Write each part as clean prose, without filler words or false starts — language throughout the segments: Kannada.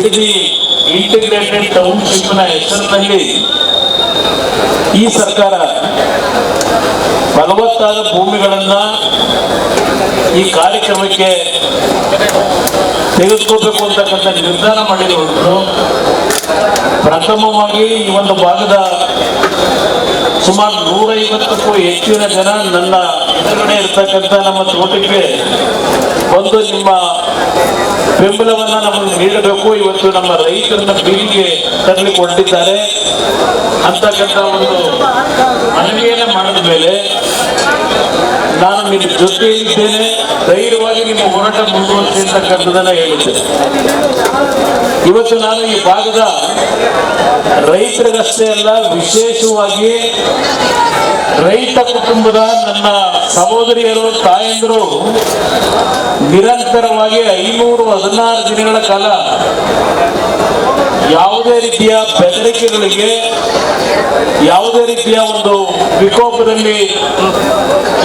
ಇಂಟಿಗ್ರೇಟೆಡ್ ಟೌನ್ಶಿಪ್ ನ ಹೆಸರಿನಲ್ಲಿ ಈ ಸರ್ಕಾರ ಫಲವತ್ತಾದ ಭೂಮಿಗಳನ್ನ ಈ ಕಾರ್ಯಕ್ರಮಕ್ಕೆ ತೆಗೆದುಕೋಬೇಕು ಅಂತಕ್ಕಂಥ ನಿರ್ಧಾರ ಮಾಡಿರುವುದು. ಪ್ರಥಮವಾಗಿ ಈ ಒಂದು ಭಾಗದ ಸುಮಾರು 150ಕ್ಕೂ ಹೆಚ್ಚಿನ ಜನ ನನ್ನ ಎದುರುಗಡೆ ಇರ್ತಕ್ಕಂಥ ನಮ್ಮ ತೋಟಕ್ಕೆ ಬಂದು ನಿಮ್ಮ ಬೆಂಬಲವನ್ನ ನಮಗೆ ನೀಡಬೇಕು, ಇವತ್ತು ನಮ್ಮ ರೈತರನ್ನ ಬೀದಿಗೆ ತರಲಿಕ್ಕೆ ಹೊರಟಿದ್ದಾರೆ ಅಂತಕ್ಕಂಥ ಒಂದು ಮನವಿಯನ್ನ ಮಾಡಿದ ಮೇಲೆ ನಾನು ನಿಮ್ಮ ಜೊತೆಯಲ್ಲಿದ್ದೇನೆ, ಧೈರ್ಯವಾಗಿ ನಿಮ್ಮ ಹೋರಾಟ ಮುಂದುವರಿಸಿ ಅಂತಕ್ಕಂಥದ್ದನ್ನ ಹೇಳಿದ್ದೆ. ಇವತ್ತು ನಾನು ಈ ಭಾಗದ ರೈತರಿಗಷ್ಟೇ ಅಲ್ಲ, ವಿಶೇಷವಾಗಿ ರೈತ ಕುಟುಂಬದ ನನ್ನ ಸಹೋದರಿಯರು ತಾಯಂದಿರು ನಿರಂತರವಾಗಿ 516 ದಿನಗಳ ಕಾಲ ಯಾವುದೇ ರೀತಿಯ ಬೆದರಿಕೆಗಳಿಗೆ, ಯಾವುದೇ ರೀತಿಯ ಒಂದು ವಿಕೋಪದಲ್ಲಿ,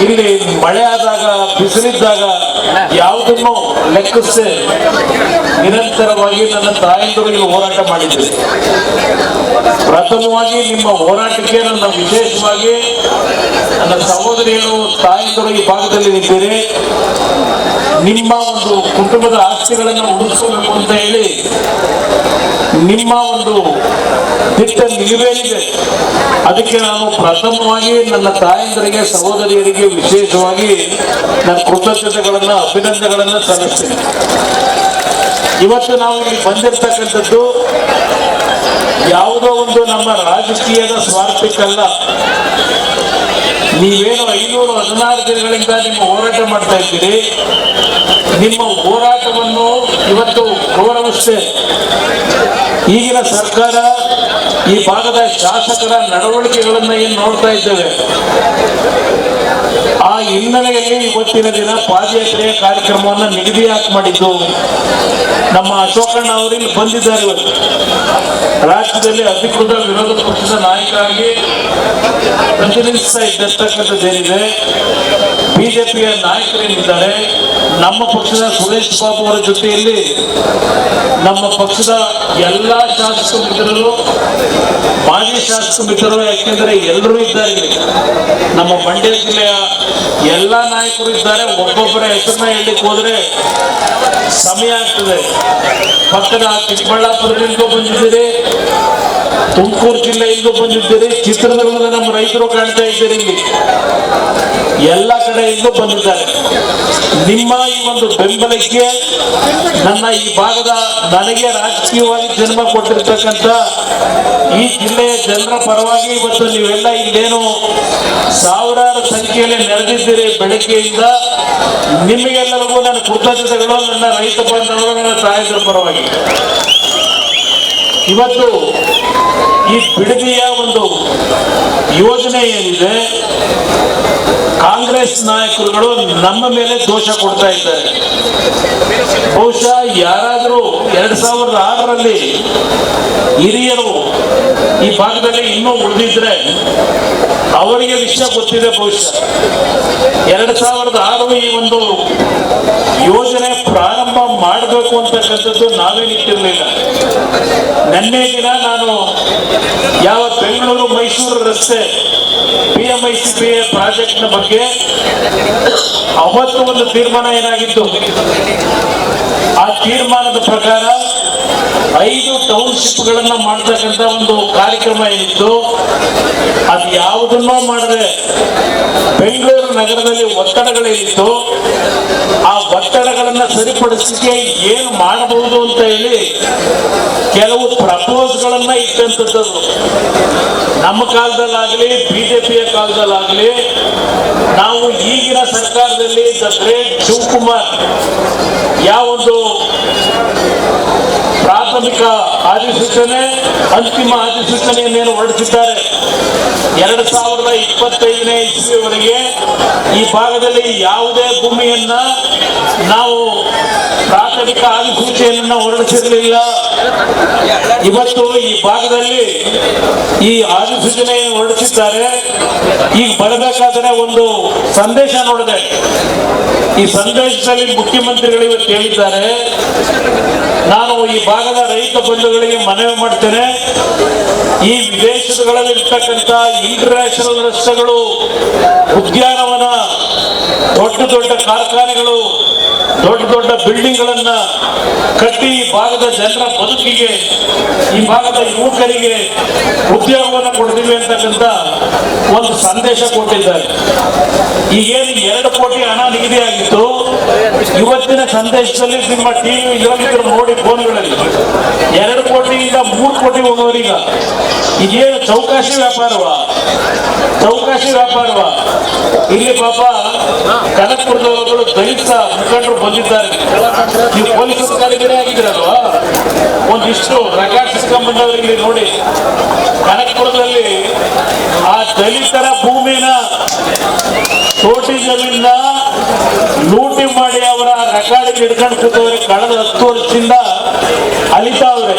ಇಲ್ಲಿ ಮಳೆ ಆದಾಗ, ಬಿಸಿಲಿದ್ದಾಗ ಯಾವುದನ್ನು ಲೆಕ್ಕಿಸದೆ ನಿರಂತರವಾಗಿ ನನ್ನ ತಾಯಂದಿರು ಇಲ್ಲಿ ಹೋರಾಟ ಮಾಡಿದ್ದೆ. ಪ್ರಥಮವಾಗಿ ನಿಮ್ಮ ಹೋರಾಟಕ್ಕೆ ನನ್ನ ವಿಶೇಷವಾಗಿ ನನ್ನ ಸಹೋದರಿಯರು ತಾಯಂದಿರು ಈ ಭಾಗದಲ್ಲಿ ನಿಂತಿದೆ. ನಿಮ್ಮ ಒಂದು ಕುಟುಂಬದ ಆಸ್ತಿಗಳನ್ನು ಉಳಿಸ್ಕೋಬೇಕು ಅಂತ ಹೇಳಿ ನಿಮ್ಮ ಒಂದು ದಿಟ್ಟ ನಿಲುವೇನಿದೆ, ಅದಕ್ಕೆ ನಾನು ಪ್ರಥಮವಾಗಿ ನನ್ನ ತಾಯಂದರಿಗೆ, ಸಹೋದರಿಯರಿಗೆ ವಿಶೇಷವಾಗಿ ನನ್ನ ಕೃತಜ್ಞತೆಗಳನ್ನ, ಅಭಿನಂದನೆಗಳನ್ನ ಸಲ್ಲಿಸ್ತೇನೆ. ಇವತ್ತು ನಾವು ಇಲ್ಲಿ ಬಂದಿರತಕ್ಕಂಥದ್ದು ಯಾವುದೋ ಒಂದು ನಮ್ಮ ರಾಜಕೀಯದ ಸ್ವಾರ್ಥಕ್ಕಲ್ಲ. ನೀವೇನು 516 ದಿನಗಳಿಂದ ನಿಮ್ಮ ಹೋರಾಟ ಮಾಡ್ತಾ ಇದ್ದೀರಿ, ನಿಮ್ಮ ಹೋರಾಟವನ್ನು ಇವತ್ತು ಗೌರವಿಸ್ತೇ. ಈಗಿನ ಸರ್ಕಾರ ಈ ಭಾಗದ ಶಾಸಕರ ನಡವಳಿಕೆಗಳನ್ನ ಏನು ನೋಡ್ತಾ ಇದ್ದೇವೆ, ಆ ಹಿನ್ನೆಲೆಯಲ್ಲಿ ಇವತ್ತಿನ ದಿನ ಪಾದಯಾತ್ರೆಯ ಕಾರ್ಯಕ್ರಮವನ್ನು ನಿಗದಿ ಮಾಡಿದ್ದು ನಮ್ಮ ಅಶೋಕಣ್ಣ ಅವರಿಗೆ ಬಂದಿದ್ದಾರೆ. ಇವತ್ತು ರಾಜ್ಯದಲ್ಲಿ ಅಧಿಕೃತ ವಿರೋಧ ಪಕ್ಷದ ನಾಯಕರಾಗಿ ಪ್ರತಿನಿಧಿಸ್ತಾ ಇದ್ದಕ್ಕಂಥದ್ದೇನಿದೆ, ಬಿಜೆಪಿಯ ನಾಯಕರೇನಿದ್ದಾರೆ, ನಮ್ಮ ಪಕ್ಷದ ಸುರೇಶ್ ಬಾಬು ಅವರ ಜೊತೆಯಲ್ಲಿ ನಮ್ಮ ಪಕ್ಷದ ಎಲ್ಲಾ ಶಾಸಕ ಮಿತ್ರರು, ಮಾಜಿ ಶಾಸಕ ಮಿತ್ರರು, ಯಾಕೆಂದ್ರೆ ಎಲ್ಲರೂ ಇದ್ದಾರೆ. ನಮ್ಮ ಮಂಡ್ಯ ಜಿಲ್ಲೆಯ ಎಲ್ಲಾ ನಾಯಕರು ಇದ್ದಾರೆ. ಒಬ್ಬೊಬ್ಬರ ಹೆಸರನ್ನ ಹೇಳಲಿಕ್ಕೆ ಹೋದ್ರೆ ಸಮಯ ಆಗ್ತದೆ. ಪಕ್ಕದ ಚಿಕ್ಕಬಳ್ಳಾಪುರದಿಂದ ಬಂದಿದ್ದೀರಿ, ತುಮಕೂರು ಜಿಲ್ಲೆಯಿಂದ ಬಂದಿದ್ದೀರಿ, ಚಿತ್ರದುರ್ಗದ ನಮ್ಮ ರೈತರು ಕಾಣ್ತಾ ಇದ್ದೀರಿ, ಇಲ್ಲಿ ಎಲ್ಲ ಕಡೆಯಿಂದ ಬಂದಿದ್ದಾರೆ. ನಿಮ್ಮ ಈ ಒಂದು ಬೆಂಬಲಕ್ಕೆ ನನ್ನ ಈ ಭಾಗದ, ನನಗೆ ರಾಜಕೀಯವಾಗಿ ಜನ್ಮ ಕೊಟ್ಟಿರ್ತಕ್ಕಂಥ ಈ ಜಿಲ್ಲೆಯ ಜನರ ಪರವಾಗಿ ಇವತ್ತು ನೀವೆಲ್ಲ ಇಲ್ಲೇನು ಸಾವಿರಾರು ಸಂಖ್ಯೆಯಲ್ಲಿ ನೆರೆದಿದ್ದೀರಿ ಬೆಳಗ್ಗೆಯಿಂದ, ನಿಮಗೆಲ್ಲರಿಗೂ ನನ್ನ ಕೃತಜ್ಞತೆಗಳು, ನನ್ನ ರೈತ ಬಾಂಧವರು, ನನ್ನ ತಾಯಂದಿರ ಪರವಾಗಿ. ಇವತ್ತು ಈ ಬಿಡದಿಯ ಒಂದು ಯೋಜನೆ ಏನಿದೆ, ಕಾಂಗ್ರೆಸ್ ನಾಯಕರುಗಳು ನಮ್ಮ ಮೇಲೆ ದೋಷ ಕೊಡ್ತಾ ಇದ್ದಾರೆ. ಬಹುಶಃ ಯಾರಾದರೂ 2006ರಲ್ಲಿ ಹಿರಿಯರು ಈ ಭಾಗದಲ್ಲಿ ಇನ್ನೂ ಉಳಿದಿದ್ರೆ ಅವರಿಗೆ ವಿಷಯ ಗೊತ್ತಿದೆ. ಬಹುಶಃ 2006 ಈ ಒಂದು ಯೋಜನೆ ಪ್ರಾರಂಭ ಮಾಡಬೇಕು ಅಂತಕ್ಕಂಥದ್ದು ನಾವೇನಿಟ್ಟಿರಲಿಲ್ಲ. ನಿನ್ನೆ ದಿನ ನಾನು ಯಾವ ಬೆಂಗಳೂರು ಮೈಸೂರು ರಸ್ತೆ PMICP ಪ್ರಾಜೆಕ್ಟ್ ನ ಬಗ್ಗೆ ಅವತ್ತು ಒಂದು ತೀರ್ಮಾನ ಏನಾಗಿತ್ತು, ಆ ತೀರ್ಮಾನದ ಪ್ರಕಾರ 5 ಟೌನ್ಶಿಪ್ಗಳನ್ನ ಮಾಡತಕ್ಕಂಥ ಒಂದು ಕಾರ್ಯಕ್ರಮ ಏನಿತ್ತು, ಅದು ಯಾವುದನ್ನೋ ಮಾಡದೆ ಬೆಂಗಳೂರು ನಗರದಲ್ಲಿ ಒತ್ತಡಗಳೇನಿತ್ತು, ಆ ಒತ್ತಡಗಳನ್ನ ಸರಿಪಡಿಸಲಿಕ್ಕೆ ಏನು ಮಾಡಬಹುದು ಅಂತ ಹೇಳಿ ಕೆಲವು ಪ್ರಪೋಸ್ಗಳನ್ನ ಇಟ್ಟಂಥದ್ದು. ನಮ್ಮ ಕಾಲದಲ್ಲಾಗಲಿ, ಬಿಜೆಪಿಯ ಕಾಲದಲ್ಲಾಗಲಿ, ನಾವು ಈಗಿನ ಸರ್ಕಾರದಲ್ಲಿ ದ ಗ್ರೇಟ್ ಶಿವಕುಮಾರ್ ಯಾವೊಂದು ಪ್ರಾಥಮಿಕ ಅಧಿಸೂಚನೆ, ಅಂತಿಮ ಅಧಿಸೂಚನೆಯನ್ನೇನು ಹೊರಡಿಸಿದ್ದಾರೆ, 2025ನೇ ಇಸ್ವಿಯವರೆಗೆ ಈ ಭಾಗದಲ್ಲಿ ಯಾವುದೇ ಭೂಮಿಯನ್ನ ನಾವು ಪ್ರಾಥಮಿಕ ಅಧಿಸೂಚನೆಯನ್ನ ಹೊರಡಿಸಿರಲಿಲ್ಲ. ಇವತ್ತು ಈ ಭಾಗದಲ್ಲಿ ಈ ಅಧಿಸೂಚನೆಯನ್ನು ಹೊರಡಿಸಿದ್ದಾರೆ. ಈಗ ಬರಬೇಕಾದ್ರೆ ಒಂದು ಸಂದೇಶ ನೋಡಿದೆ, ಈ ಸಂದೇಶದಲ್ಲಿ ಮುಖ್ಯಮಂತ್ರಿಗಳು ಇವತ್ತು ಹೇಳಿದ್ದಾರೆ, ನಾನು ಈ ಭಾಗದ ರೈತ ಬಂಧುಗಳಿಗೆ ಮನವಿ ಮಾಡ್ತೇನೆ, ಈ ವಿದೇಶಗಳಲ್ಲಿರ್ತಕ್ಕಂಥ ಇಂಟರ್ನ್ಯಾಷನಲ್ ರಸ್ತೆಗಳು, ಉದ್ಯಾನವನ, ದೊಡ್ಡ ದೊಡ್ಡ ಕಾರ್ಖಾನೆಗಳು, ದೊಡ್ಡ ದೊಡ್ಡ ಬಿಲ್ಡಿಂಗ್ಗಳನ್ನ ಕಟ್ಟಿ ಈ ಭಾಗದ ಜನರ ಬದುಕಿಗೆ, ಈ ಭಾಗದ ಯುವಕರಿಗೆ ಉದ್ಯೋಗವನ್ನು ಕೊಡ್ತೀವಿ ಅಂತಕ್ಕಂಥ ಒಂದು ಸಂದೇಶ ಕೊಟ್ಟಿದ್ದಾರೆ. ಈಗೇನು 2 ಕೋಟಿ ಹಣ ನಿಗದಿಯಾಗಿತ್ತು, ಇವತ್ತಿನ ಸಂದೇಶದಲ್ಲಿ ನಿಮ್ಮ ಟಿವಿ ಇದರಲ್ಲಿ ನೋಡಿ ಫೋನ್ಗಳಲ್ಲಿ 2 ಕೋಟಿಯಿಂದ 3 ಕೋಟಿ ಹೋಗೋರೀಗ. ಇದೇನು ಚೌಕಾಶಿ ವ್ಯಾಪಾರವಾ? ಚೌಕಾಶಿ ವ್ಯಾಪಾರವಾ? ಇಲ್ಲಿ ಪಾಪ ಕನಕಪುರದವರು ದಲಿತ ಮುಖಂಡರು ಬಂದಿದ್ದಾರೆ. ನೀವು ಪೊಲೀಸ್ ಅಧಿಕಾರಿಗಳೇ ಆಗಿದ್ದೀರಲ್ವಾ? ಒಂದಿಷ್ಟು ರೆಕಾರ್ಡ್ ಸಿಸ್ಟಮ್ ಬಂದವರಿಗೆ ನೋಡಿ, ಕನಕಪುರದಲ್ಲಿ ಆ ದಲಿತರ ಭೂಮಿನ ತೋಟಿ ಜಮೀನ ಲೂಟಿ ಮಾಡಿ ಅವರ ರೆಕಾರ್ಡ್ ಹಿಡ್ಕೊಂಡು ಕೂತವ್ರಿಗೆ ಕಳೆದ 10 ವರ್ಷದಿಂದ ಅಲಿತಾವ್ರೆ.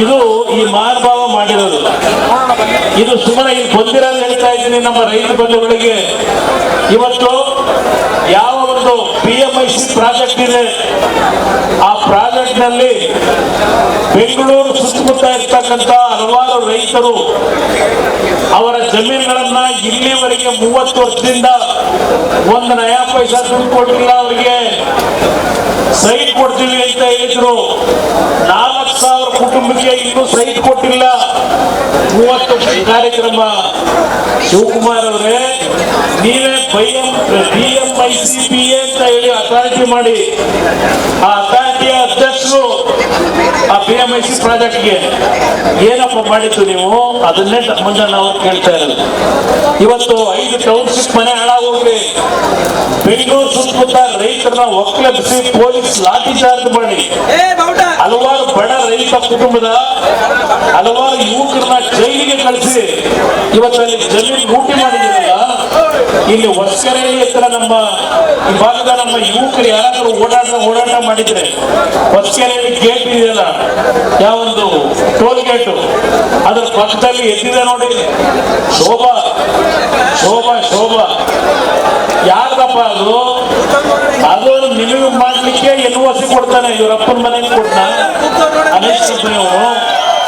ಇದು ಈ ಮಹಾನುಭಾವ ಮಾಡಿರೋದು. ಇದು ಸುಮ್ಮನೆ ಇಲ್ಲಿ ಬಂದಿರೋದು ಹೇಳ್ತಾ ಇದ್ದೀನಿ ನಮ್ಮ ರೈತ ಬಂಧುಗಳಿಗೆ. ಇವತ್ತು ಯಾವ ಒಂದು PMIC ಪ್ರಾಜೆಕ್ಟ್ ಇದೆ, ಆ ಪ್ರಾಜೆಕ್ಟ್ ನಲ್ಲಿ ಬೆಂಗಳೂರು ಸುತ್ತಮುತ್ತ ಇರ್ತಕ್ಕಂಥ ಹಲವಾರು ರೈತರು ಅವರ ಜಮೀನುಗಳನ್ನ ಇಲ್ಲಿವರೆಗೆ 30 ವರ್ಷದಿಂದ 1 ನಯಾ ಪೈಸಾ ದುಡ್ಡು ಕೊಟ್ಟಿಲ್ಲ. ಅವರಿಗೆ ಸೈಟ್ ಕೊಡ್ತೀವಿ ಅಂತ ಹೇಳಿದ್ರು. 4,000 ಕುಟುಂಬಕ್ಕೆ ಇನ್ನೂ ಸೈಟ್ ಕೊಟ್ಟಿಲ್ಲ. 30 ಕಾರ್ಯಕ್ರಮ. ಶಿವಕುಮಾರ್ ಅವರೇ, ನೀವೇ PMICPA ಅಂತ ಹೇಳಿ ಅಥಾರಿಟಿ ಮಾಡಿ, ಆ ಅಥಾರಿಟಿಯ ಅಧ್ಯಕ್ಷರು ಆ PMIC ಪ್ರಾಜೆಕ್ಟ್ಗೆ ಏನಪ್ಪ ಮಾಡಿತ್ತು ನೀವು? ಅದನ್ನೇ ಮುಂದೆ ನಾವು ಕೇಳ್ತಾ ಇರೋದು. ಇವತ್ತು 5 ಟೌನ್ಶಿಪ್ ಮನೆ ಹಾಳಾಗೋಗ್ಲಿ, ಬೆಂಗಳೂರು ಸುತ್ತಮುತ್ತ ರೈತರನ್ನ ಒಕ್ಕಲೆಬ್ಬಿಸಿ ಪೊಲೀಸ್ ಲಾಠಿ ಚಾರ್ಜ್ ಮಾಡಿ ಹಲವಾರು ಬಡ ರೈತ ಕುಟುಂಬದ ಹಲವಾರು ಯುವಕರನ್ನ ಜೈಲಿಗೆ ಕಳಿಸಿ ಇವತ್ತಲ್ಲಿ ಜಮೀನು ಲೂಟಿ ಮಾಡಿದ್ದೀರಲ್ಲ. ಇಲ್ಲಿ ಹೊಸಕೆರೆಯಲ್ಲಿ ಹತ್ರ ನಮ್ಮ ಈ ಭಾಗದ ನಮ್ಮ ಯುವಕರು ಯಾರಾದ್ರೂ ಓಡಾಟ ಮಾಡಿದ್ರೆ, ಹೊಸಕೆರೆಯಲ್ಲಿ ಗೇಟ್ ಇದೆಯಲ್ಲ, ಯಾವೊಂದು ಟೋಲ್ ಗೇಟು, ಅದ್ರ ಪಕ್ಕದಲ್ಲಿ ಎದ್ದಿದೆ ನೋಡಿ, ಶೋಭಾ ಶೋಭಾ ಶೋಭಾ. ಯಾಕಪ್ಪ ಅದು? ಅದು ನಿಮಗೆ ಮಾಡ್ಲಿಕ್ಕೆ NOC ಕೊಡ್ತಾನೆ. ಇವರಪ್ಪನ ಮನೆಗೆ ಕೊಟ್ಟ ಅನೇಶ್ ಕಂಪನಿಯವರು